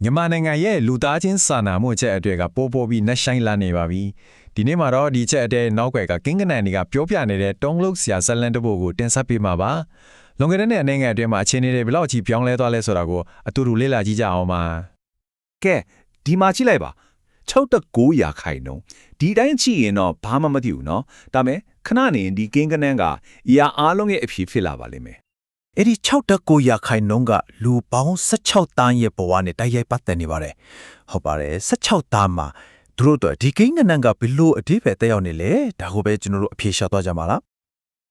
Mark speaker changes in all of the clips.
Speaker 1: မြန်မာနိုင်ငံရဲ့လူသားချင်းစာနာမှုချက်အတွက်ကပိုပြီးနှဆိုင်လာနေပါပြီဒီနေ့မှာတော့ဒီချက်အတဲ့နောက်ွယ်ကကင်းကနန်တွေကပြောပြနေတဲ့တုံးလုံးဆရာဇလန်တပုတ်ကိုတင်ဆက်ပေးမှာပါလွန်ခဲ့တဲ့နိုင်ငံအတွင်းမှာအခြေအနေတွေဘယ်လောက်ကြီးပြောင်းလဲသွားလဲဆိုတာကိုအတူတူလေ့လာကြည့်ကြအောင်ပါ
Speaker 2: ကဲဒီမှာကြည့်လိုက်ပါ69ရာခိုင်နှုန်းဒီတိုင်းကြည့်ရင်တော့ဘာမှမသိဘူးเนาะဒါပေမဲ့ခဏနေဒီကင်းကနန်းကအရာအားလုံးရဲ့အဖြစ်ဖြစ်လာပါလိမ့်မယ်
Speaker 3: အဲ့ဒီ69ရာခိုင်နှုန်းကလူပေါင်း16တန်းရဲ့ဘဝနဲ့တိုက်ရိုက်ပတ်သက်နေပါတယ်ဟုတ်ပါတယ်16တန်းမှာသူတို့တော့ဒီကိန်းကနန်းကဘယ်လိုအဓိပ္ပာယ်တက်ရောက်နေလဲဒါကိုပဲကျွန်တော်တို့အဖြေရှာသွားကြမှာလား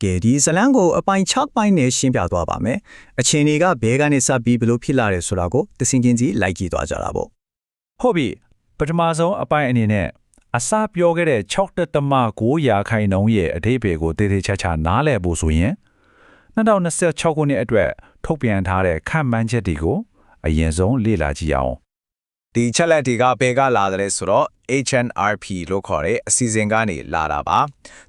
Speaker 4: ကဲဒီဇလန်ကိုအပိုင်း6ပိုင်းနဲ့ရှင်းပြသွားပါမယ်အချင်းတွေကဘဲကနေစပြီးဘယ်လိုဖြစ်လာတယ်ဆိုတာကိုတစင်ချင်းစီလိုက်ကြည့်သွားကြတာပေါ့
Speaker 5: ဟုတ်ပြီပထမဆုံးအပိုင်းအနေနဲ့အစပြောခဲ့တဲ့6.9ရာခိုင်နှုန်းရဲ့အဓိပ္ပာယ်ကိုတည်တည်ချာချာနားလည်ဖို့ဆိုရင်2026ခုနှစ်အတွက်ထုတ်ပြန်ထားတဲ့ခန့်မှန်းချက်တွေကိုအရင်ဆုံးလေ့လာကြည့်အောင်
Speaker 2: ဒီချက်လက်တွေကဘယ်ကလာတယ်ဆိုတော့ HNRP လို့ခေါ်တဲ့အစီအစဉ်ကနေလာတာပါ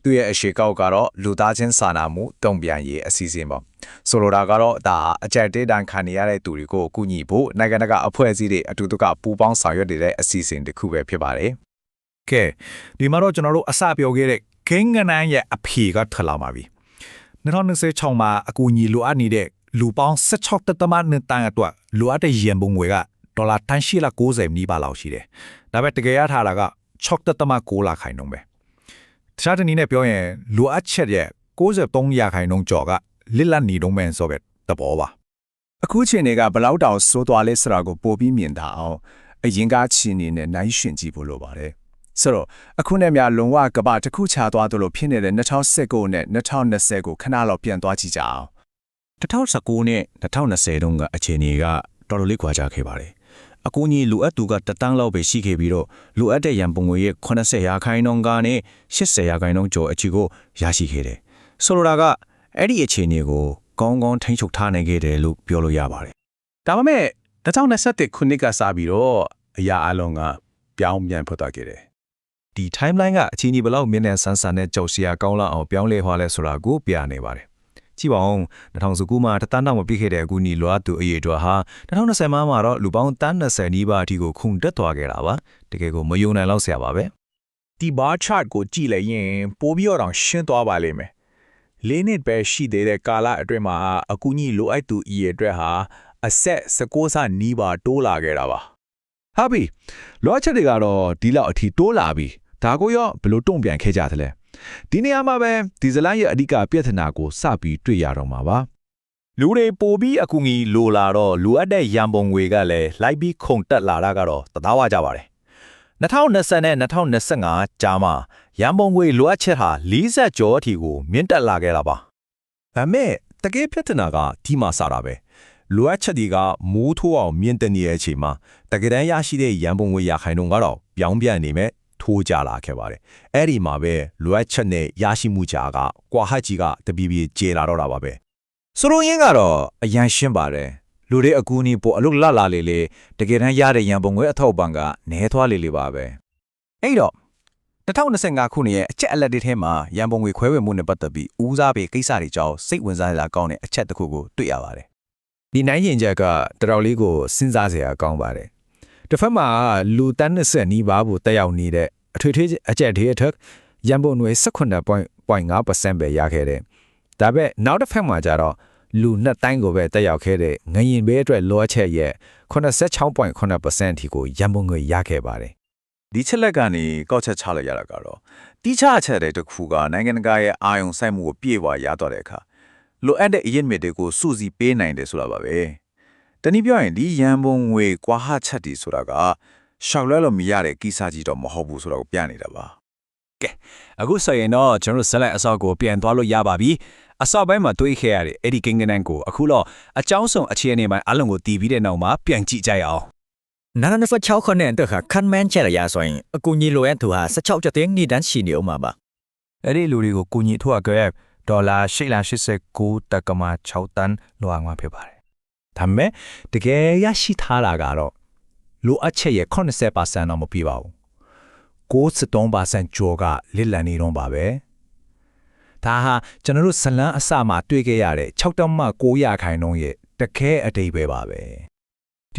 Speaker 2: သူရဲ့အရှိကောက်ကတော့လူသားချင်းစာနာမှုတုံ့ပြန်ရေးအစီအစဉ်ပေါ့ဆိုလိုတာကတော့ဒါအကြက်တေးတန်ခံနေရတဲ့သူတွေကိုအကူအညီဖို့နိုင်ငံတကာအဖွဲ့အစည်းတွေအတူတူကပူးပေါင်းဆောင်ရွက်နေတဲ့အစီအစဉ်တစ်ခုပဲဖြစ်ပါတယ်
Speaker 3: ကဲဒီမှာတော့ကျွန်တော်တို့အစပြောခဲ့တဲ့ကင်းကနန်းရဲ့အဖြေကထလာပါပြီ2026မှာအကူအညီလိုအပ်နေတဲ့လူပေါင်း16.2တန်းအတွက်လိုအပ်တဲ့ရန်ပုံငွေကဒေါ်လာ1,890နီးပါးလောက်ရှိတယ်။ဒါပေမဲ့တကယ်ရထားတာက6.9 လာခိုင်နှုန်းပဲ။တခြားတနည်းနဲ့ပြောရင်လိုအပ်ချက်ရဲ့93ရာခိုင်နှုန်းကျော်ကလစ်လပ်နေတော့မယ်ဆိုပဲတဘောပါ
Speaker 2: ။အခုချိန်တွေကဘလောက်တောင်စိုးသွားလဲဆိုတာကိုပိုပြီးမြင်တာအောင်အရင်ကချင်းနေနဲ့နိုင်ရှင်ကြည့်ဖို့လိုပါတယ်။ဆိုတော့အခုနဲ့များလုံဝကပတစ်ခုချသွားသလိုဖြစ်နေတဲ့2019နဲ့2020ကိုခဏလောက်ပြန်သွားကြည့်ကြအောင်
Speaker 3: 2019နဲ့2020တုန်းကအခြေအနေကတော်တော်လေးကွာခြားခဲ့ပါတယ်အကူအညီလိုအပ်သူကတန်းလောက်ပဲရှိခဲ့ပြီးတော့လိုအပ်တဲ့ရန်ပုံငွေရဲ့80ရာခိုင်နှုန်းကနေ80ရာခိုင်နှုန်းကျော်အချီကိုရရှိခဲ့တယ်ဆိုလိုတာကအဲ့ဒီအခြေအနေကိုကောင်းကောင်းထိန်းချုပ်ထားနိုင်ခဲ့တယ်လို့ပြောလို့ရပါတယ်
Speaker 2: ဒါပေမဲ့2021ခုနှစ်ကစပြီးတော့အရာအလုံးကပြောင်းပြန်ဖွတ်သွားခဲ့တယ်
Speaker 3: ဒီ timeline ကအခြေအနေဘယ်လောက်မြင့်တဲ့ဆန်းဆန်းနဲ့ကြောက်စရာကောင်းလောက်အောင်ပြောင်းလဲသွားလဲဆိုတာကိုပြနေပါတယ်ကြည့်ပါဦး2019မှာတန်းတောင်မပြည့်ခဲ့တဲ့အကူအညီလိုအပ်သူအရေးအတွက်ဟာ2020မှာတော့လူပေါင်း30နီးပါးအထိကိုခုန်တက်သွားခဲ့တာပါတကယ်ကိုမယုံနိုင်လောက်ဆရာပါပဲ
Speaker 5: ဒီ bar chart ကိုကြည့်လိုက်ရင်ပိုပြီးတော့ရှင်းသွားပါလိမ့်မယ်၄နှစ်ပဲရှိသေးတဲ့ကာလအတွင်းမှာအကူအညီလိုအပ်သူအရေးအတွက်ဟာအဆက်16ဆနီးပါးတိုးလာခဲ့တာပါ
Speaker 2: ဟာပြီလောအချက်တွေကတော့ဒီလောက်အထိတိုးလာပြီဒါကိုရောဘယ်လိုတုံ့ပြန်ခဲ့ကြသလဲဒီနေရာမှာပဲဒီဇလန်ရဲ့အဓိကပြဿနာကိုစပြီးတွေ့ရတော့မှာပါ
Speaker 3: လူတွေပိုပြီးအကူအညီလိုလာတော့လိုအပ်တဲ့ရန်ပုံငွေကလည်းလိုက်ပြီးခုန်တက်လာတာကတော့သဘာဝကြပါတယ်2020နဲ့2025ကြားမှာရန်ပုံငွေလိုအပ်ချက်ဟာ40ကျော်အထိကိုမြင့်တက်လာခဲ့တာပါဒါမဲ့တကယ်ပြဿနာကဒီမှာစတာပဲလိုအပ်ချက်တွေကမိုးထိုးအောင်မြင့်တက်နေတဲ့အချိန်မှာတကယ်တမ်းရရှိတဲ့ရန်ပုံငွေရခိုင်နှုန်းကတော့ပြောင်းပြန်နေမဲ့ထိုးကြလာခဲ့ပါတယ်။အဲ့ဒီမှာပဲလိုအပ်ချက်နဲ့ရရှိမှုကြားကကွာဟကြီးကတပြေးပြေးကျေလာတော့တာပါပဲ။ဆိုလိုရင်းကတော့အရန်ရှင်းပါတယ်။လူတွေအကူအညီပိုအလုပ်လာလေလေတကယ်တမ်းရတဲ့ရန်ပုံငွေအထောက်ပံ့ကနည်းသွားလေပါပဲ။အဲ့တော့2025ခုနှစ်ရဲ့အချက်အလက်တွေထဲမှာရန်ပုံငွေခွဲဝေမှုနဲ့ပတ်သက်ပြီးဦးစားပေးကိစ္စတွေကြောင့်စိတ်ဝင်စားလာကောင်းတဲ့အချက်တစ်ခုကိုတွေ့ရပါတယ်။ဒီနိုင်ရင်ချက်ကတော်တော်လေးကိုစဉ်းစားစရာကောင်းပါတယ်။တစ်ဖက်မှာလူတန်း20နီးပါးကိုတက်ရောက်နေတဲ့အထွေထွေအကျက်တွေအထက်ရန်ပုံငွေ 18.5% ပဲရခဲ့တယ်။ဒါပေမဲ့နောက်တစ်ဖက်မှာကျတော့လူ2တိုင်းကိုပဲတက်ရောက်ခဲ့တဲ့ငရင်ဘေးအတွက်လိုအပ်ချက်ရဲ့ 86.8% အထိကိုရန်ပုံငွေရခဲ့ပါတယ်
Speaker 2: ။ဒီချက်လက်ကနေကောက်ချက်ချလိုက်ရတာကတော့တိကျအချက်တွေတစ်ခုကနိုင်ငံတကာရဲ့အာရုံစိုက်မှုကိုပြေဝရသွားတဲ့အခါလိုအပ်တဲ့အရင်းမြစ်တွေကိုစုစည်းပေးနိုင်တယ်ဆိုတာပါပဲ။တနည်းပြောရင်ဒီရန်ပုံငွေကွာဟချက်တွေဆိုတာကရှောက်လဲလို့မရတဲ့ကိစ္စကြီးတော့မဟုတ်ဘူးဆိုတော့ပြနေတာပါ
Speaker 3: ကဲအခုဆိုရင်တော့ကျွန်တော်ဆက်လက်အစောကိုပြန်သွားလို့ရပါပြီအစောပိုင်းမှာတွေးခဲ့ရတဲ့အဲ့ဒီကိန်းဂဏန်းကိုအခုတော့အကြောင်းဆုံးအခြေအနေမှာအလုံးကိုတည်ပြီးတဲ့နောက်မှာပြန်ကြည့်ကြရအောင်
Speaker 4: 2026ခုနှစ်အတွက်ခန့်မှန်းချက်ရဆိုရင်အကူအညီလိုအပ်သူဟာ16ကျင်းနှစ်တန်းရှိနေအောင်ပါ
Speaker 3: အဲ့ဒီလူတွေကိုကူညီထုတ်အပ်ခဲ့ဒေါ်လာ889.6 တန်းလိုအပ်မှာဖြစ်ပါတယ်ဒါပေမဲ့တကယ်ရရှိထားတာကတော့လိုအပ်ချက်ရဲ့80%တော့မပြည့်ပါဘူး93%ကျော်ကလစ်လန်နေတော့ပါပဲဒါဟာကျွန်တော်တို့ဇလန်းအစမှာတွေ့ခဲ့ရတဲ့6.9 ရာခိုင်နှုန်းရဲ့တကယ်အတိတ်ပဲပါပဲ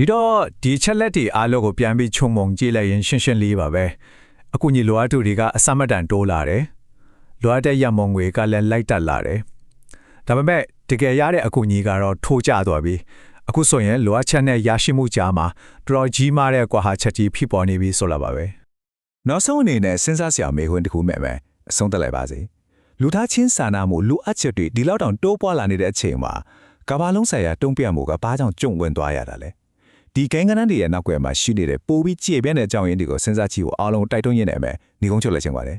Speaker 4: ဒီတော့ဒီချက်လက်တွေအားလုံးကိုပြန်ပြီးခြုံငုံကြည့်လိုက်ရင်ရှင်းရှင်းလေးပါပဲအကူကြီးလိုအပ်သူတွေကအစမတန်တိုးလာတယ်လိုအပ်တဲ့ရမုံငွေကလည်းလိုက်တက်လာတယ်ဒါပေမဲ့တကယ်ရတဲ့အကူကြီးကတော့ထိုးကျသွားပြီအခုဆိုရင်လိုအပ်ချက်နဲ့ရရှိမှုကြားမှာတော်တော်ကြီးမားတဲ့ကွာဟာချက်ကြီးဖြစ်ပေါ်နေပြီဆိုလာပါပဲ
Speaker 3: နောက်ဆုံးအနေနဲ့စဉ်းစားစရာမေးခွန်းတစ်ခုမဲ့မယ်အဆုံးသတ်လိုက်ပါစေလူသားချင်းစာနာမှုလူအပ်ချက်တွေဒီလောက်တောင်တိုးပွားလာနေတဲ့အချိန်မှာကမ္ဘာလုံးဆိုင်ရာတုံ့ပြန်မှုကဘာကြောင့်ကြုံဝင်သွားရတာလဲဒီကိန်းဂဏန်းတွေရဲ့နောက်ွယ်မှာရှိနေတဲ့ပိုပြီးကြည်ပြန့်တဲ့အကြောင်းရင်းတွေကိုစဉ်းစားကြည့်ဖို့အားလုံးတိုက်တွန်းရင်းနေမယ်ညီကုန်းချုပ်လက်ချင်းပါတယ်